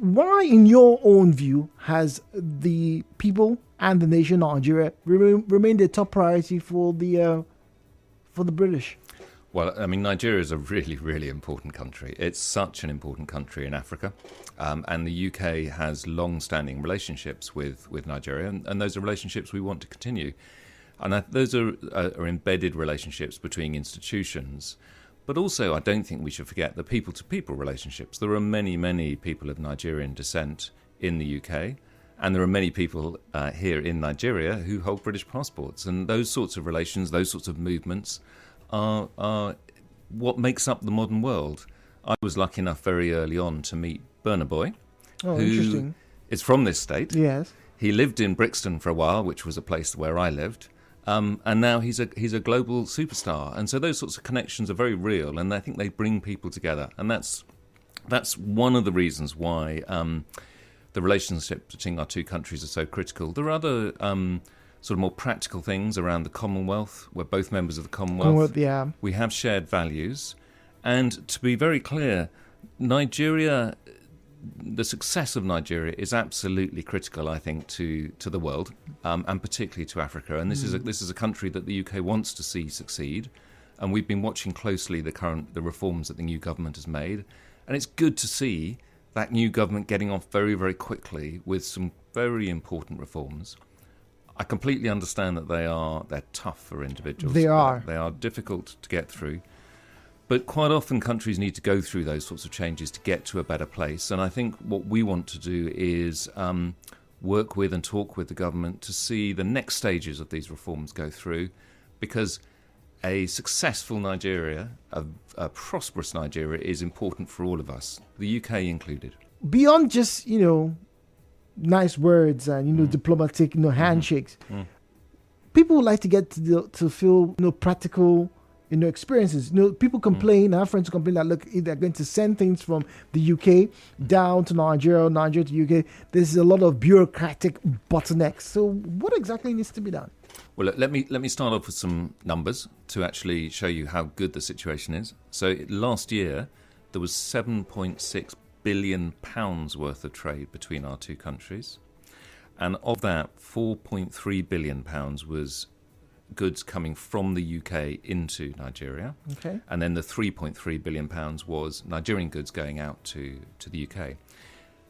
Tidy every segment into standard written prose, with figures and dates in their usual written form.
why, in your own view, has the people and the nation of Nigeria remained a top priority for the British? Well, I mean, Nigeria is a really, really important country. It's such an important country in Africa. And the UK has long-standing relationships with Nigeria, and those are relationships we want to continue. And those are embedded relationships between institutions. But also, I don't think we should forget the people-to-people relationships. There are many, many people of Nigerian descent in the UK, and there are many people here in Nigeria who hold British passports. And those sorts of relations, those sorts of movements are what makes up the modern world. I was lucky enough very early on to meet Burna Boy, who is from this state. Yes. He lived in Brixton for a while, which was a place where I lived. And now he's a global superstar, and so those sorts of connections are very real, and I think they bring people together, and that's one of the reasons why the relationship between our two countries are so critical. There are other sort of more practical things around the Commonwealth. We're both members of the Commonwealth. Yeah. We have shared values, and to be very clear, Nigeria. The success of Nigeria is absolutely critical, I think, to the world, and particularly to Africa. And this is a country that the UK wants to see succeed. And we've been watching closely the reforms that the new government has made. And it's good to see that new government getting off very, very quickly with some very important reforms. I completely understand that they're tough for individuals. They are difficult to get through. But quite often countries need to go through those sorts of changes to get to a better place. And I think what we want to do is work with and talk with the government to see the next stages of these reforms go through, because a successful Nigeria, a prosperous Nigeria, is important for all of us, the UK included. Beyond just, nice words and, diplomatic, handshakes, people would like to get to feel, practical experiences. People complain, our friends complain that, look, if they're going to send things from the UK down to Nigeria, Nigeria to UK, there's a lot of bureaucratic bottlenecks. So what exactly needs to be done? Well, let me start off with some numbers to actually show you how good the situation is. So last year, there was £7.6 billion worth of trade between our two countries. And of that, £4.3 billion was goods coming from the UK into Nigeria. Okay. And then the £3.3 billion was Nigerian goods going out to the UK.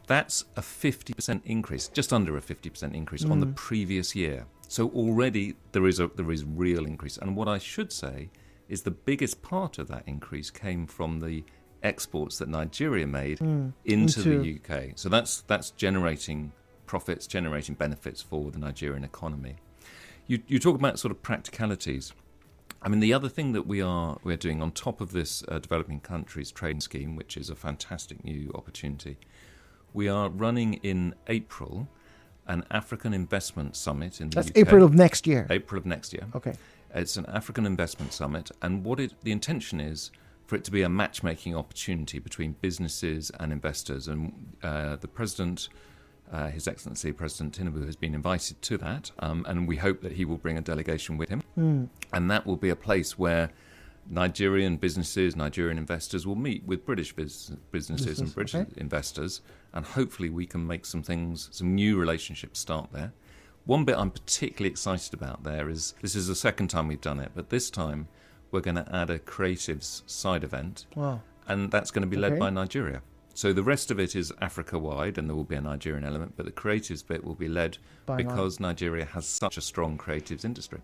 That's a 50% increase, just under a 50% increase on the previous year. So already there is real increase. And what I should say is the biggest part of that increase came from the exports that Nigeria made into the UK. So that's generating profits, generating benefits for the Nigerian economy. You talk about sort of practicalities. I mean, the other thing that we're doing on top of this developing countries trade scheme, which is a fantastic new opportunity, we are running in April an African investment summit in the UK. That's April of next year. April of next year. Okay. It's an African investment summit, and the intention is for it to be a matchmaking opportunity between businesses and investors. And the president, His Excellency President Tinubu, has been invited to that, and we hope that he will bring a delegation with him. And that will be a place where Nigerian businesses, Nigerian investors will meet with British businesses and British investors, and hopefully we can make some new relationships start there. One bit I'm particularly excited about there is, this is the second time we've done it, but this time we're going to add a creatives side event. Wow. And that's going to be led by Nigeria. So the rest of it is Africa-wide, and there will be a Nigerian element, but the creatives bit will be led because Nigeria has such a strong creatives industry.